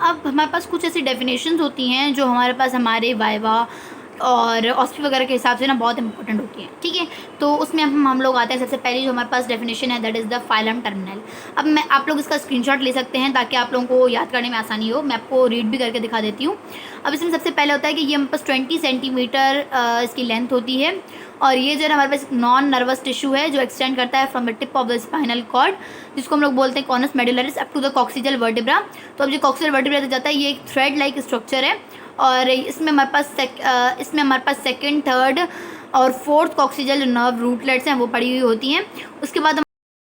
अब हमारे पास कुछ ऐसी डेफिनेशंस होती हैं जो हमारे पास हमारे वाइवा और ऑस्फी वगैरह के हिसाब से ना बहुत इंपॉर्टेंट होती है, ठीक है। तो उसमें हम लोग आते हैं, सबसे पहले जो हमारे पास डेफिनेशन है that is the filum terminal. अब मैं आप लोग इसका स्क्रीनशॉट ले सकते हैं ताकि आप लोगों को याद करने में आसानी हो। मैं आपको रीड भी करके दिखा देती हूँ। अब इसमें सबसे पहले होता है कि ये हमारे पास 20 सेंटीमीटर इसकी लेंथ होती है, और ये जो है हमारे पास नॉन नर्वस टिश्यू है जो एक्सटेंड करता है from the tip of the spinal cord, जिसको हम लोग बोलते हैं conus medullaris up to the coccygeal vertebra. तो अब जो कॉक्सिजल वर्टिब्रा तक जाता है, ये एक थ्रेड लाइक स्ट्रक्चर है, और इसमें हमारे पास सेकंड, थर्ड और फोर्थ कॉक्सिजल नर्व रूटलेट्स हैं वो पड़ी हुई होती हैं। उसके बाद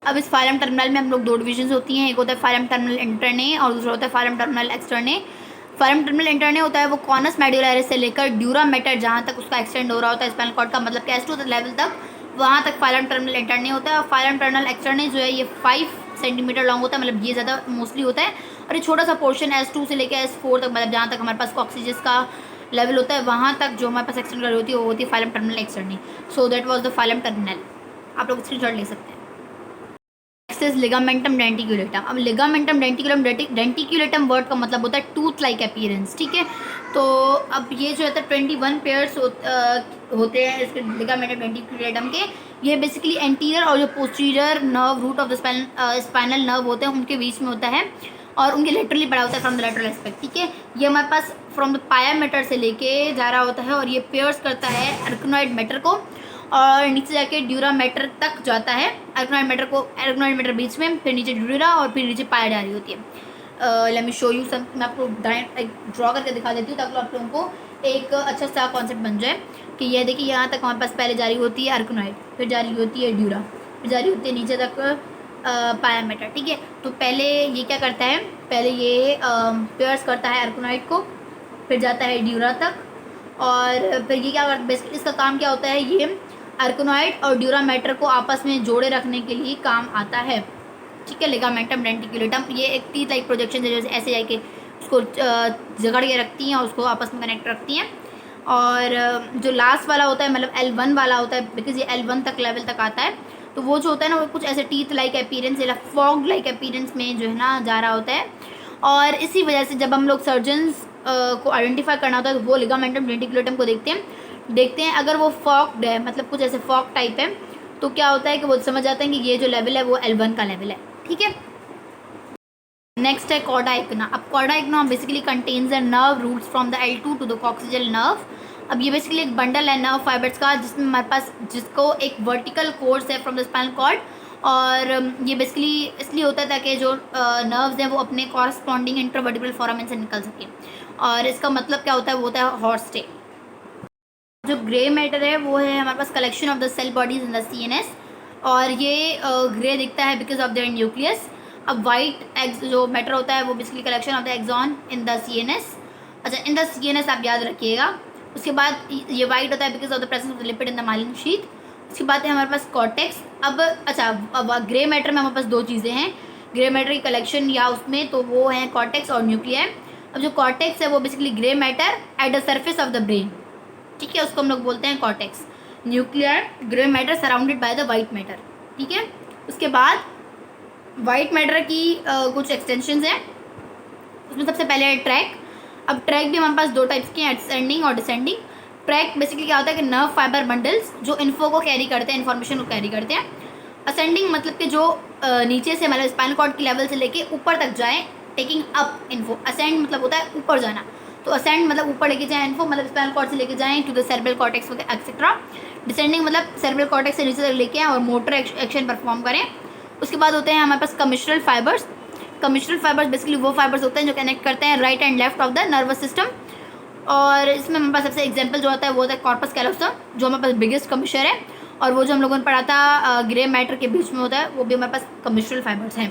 अब इस फाइलम टर्मिनल में हम लोग दो डिविजन्स होती हैं, एक होता है फाइलम टर्मिनल इंटरने और दूसरा होता है फाइलम टर्मिनल एक्सटर्ने। फाइलम टर्मिनल इंटरने होता है वो कॉनस मेडुलरिस से लेकर ड्यूरा मैटर जहाँ तक उसका एक्सटेंड हो रहा होता है स्पाइनल कॉर्ड का, मतलब कैस टू द लेवल तक, वहाँ तक फाइलम टर्मिनल इंटरने होता है। और फाइलम टर्मिनल एक्सटर्ने जो है ये 5 सेंटीमीटर लॉन्ग होता है, मतलब ये ज़्यादा मोस्टली होता है, और ये छोटा सा पोर्शन S2 से लेकर S4 तक, मतलब जहाँ तक हमारे पास कॉक्सिजस का लेवल होता है वहाँ तक जो हमारे पास एक्सटेंड कर रही होती है वो होती है filum terminale externum. So that was the filum terminale. आप लोग स्क्रीनशॉट ले सकते हैं। Next is ligamentum denticulatum. अब लिगामेंटम डेंटिकुलेटम वर्ड का मतलब होता है टूथ लाइक अपीयरेंस, ठीक है। तो अब ये जो है 21 पेयर्स होते हैं इसके लिगामेंटम डेंटिकुलेटम के। ये बेसिकली एंटीरियर और जो posterior nerve root of the spinal nerve होते हैं उनके बीच में होता है, और उनके लेटरली पड़ा होता है फ्रॉम द लेटरल एस्पेक्ट, ठीक है। ये हमारे पास फ्रॉम द पाया मैटर से लेके जा रहा होता है, और ये पेयर्स करता है अर्कनॉइड मैटर को, और नीचे जाके ड्यूरा मैटर तक जाता है। अर्कनॉइड मैटर बीच में, फिर नीचे ड्यूरा और फिर नीचे पाया जा रही होती है। Let me show you some. मैं आपको ड्रॉ करके दिखा देती हूँ ताकि आप लोगों को एक अच्छा सा कॉन्सेप्ट बन जाए कि ये देखिए यहाँ तक हमारे पास पहले जा रही होती है अर्कनॉइड, फिर जा रही होती है ड्यूरा, फिर जा रही होती है नीचे तक पाया मैटर, ठीक है। तो पहले ये क्या करता है, पहले ये पेयर्स करता है अर्कनॉइड को, फिर जाता है ड्यूरा तक, और फिर ये क्या करता है, बेसिकली इसका काम क्या होता है, ये अर्कनॉइड और ड्यूरा मैटर को आपस में जोड़े रखने के लिए काम आता है, ठीक है। लिगामेंटम डेंटिकुलेटम ये एक टीथ लाइक प्रोजेक्शन है, जैसे ऐसे जाके उसको जकड़ के रखती हैं और उसको आपस में कनेक्ट रखती हैं। और जो लास्ट वाला होता है, मतलब L1 वाला होता है, बिकॉज ये L1 तक लेवल तक आता है, तो वो जो होता है ना वो कुछ ऐसे टीथ लाइक अपीयरेंस या फॉग लाइक अपीयरेंस में जो है ना जा रहा होता है। और इसी वजह से जब हम लोग सर्जन्स को आइडेंटिफाई करना होता है तो वो लिगामेंटम डेंटिकुलेटम को देखते हैं। अगर वो फॉक्ड है, मतलब कुछ ऐसे फॉक टाइप है, तो क्या होता है कि वो समझ जाते हैं कि ये जो लेवल है वो L1 का लेवल है, ठीक है। नेक्स्ट है कॉर्डा इग्ना। अब cauda equina basically contains the nerve roots from the L2 to the coccygeal nerve. अब ये बेसिकली एक बंडल है नर्व फाइबर्स का, जिसमें हमारे पास जिसको एक वर्टिकल कोर्स है फ्रॉम द स्पाइनल कॉर्ड, और ये बेसिकली इसलिए होता है ताकि जो नर्व्स हैं वो अपने कॉरस्पॉन्डिंग इंटरवर्टिब्रल फोरामेन से निकल सकें। और इसका मतलब क्या होता है, वो होता है हॉर्स टेल। जो ग्रे मैटर है वो है हमारे पास collection of the cell bodies in the CNS, और ये ग्रे दिखता है बिकॉज ऑफ देयर न्यूक्लियस। अब वाइट जो मैटर होता है वो basically collection of the axon in the CNS। अच्छा, इन द CNS आप याद रखिएगा। उसके बाद ये वाइट होता है because of the presence of the lipid in the myelin sheath. उसके बाद है हमारे पास कॉर्टेक्स। अब अच्छा, अब ग्रे मैटर में हमारे पास दो चीज़ें हैं ग्रे मैटर की कलेक्शन या उसमें, तो वो हैं कॉर्टेक्स और न्यूक्लियर। अब जो कॉर्टेक्स है वो basically grey matter at the surface of the brain, ठीक है, उसको हम लोग बोलते हैं cortex. Nuclear grey matter surrounded by the white matter, ठीक है। उसके बाद वाइट मैटर की कुछ एक्सटेंशंस हैं, उसमें सबसे पहले है ट्रैक। अब ट्रैक भी हमारे पास दो टाइप्स के हैं, असेंडिंग और डिसेंडिंग। ट्रैक बेसिकली क्या होता है कि नर्व फाइबर बंडल्स जो इन्फो को कैरी करते हैं, इन्फॉर्मेशन को कैरी करते हैं। असेंडिंग मतलब कि जो नीचे से मतलब स्पाइनल कॉर्ड की लेवल से लेके ऊपर तक जाएँ, टेकिंग अप इन्फो। असेंड मतलब होता है ऊपर जाना, तो असेंड मतलब ऊपर लेके जाएँ इन्फो, मतलब स्पाइनल कॉर्ड से लेके जाएँ to the cerebral cortex etcetera. Descending मतलब सेरेब्रल कॉर्टेक्स से नीचे तक लेके आएँ और मोटर एक्शन परफॉर्म करें। उसके बाद होते हैं हमारे पास कमिश्रल फाइबर्स। कमिश्रल फाइबर्स बेसिकली वो फाइबर्स होते हैं जो कनेक्ट करते हैं right and left of the nervous system. और इसमें हमारे पास सबसे एग्जांपल जो होता है वो होता है कॉर्पस कैलोसम, जो हमारे पास बिगेस्ट कमिश्रर है, और वो जो हम लोगों ने पढ़ा था ग्रे मैटर के बीच में होता है, वो भी हमारे पास कमिश्रल फाइबर्स हैं।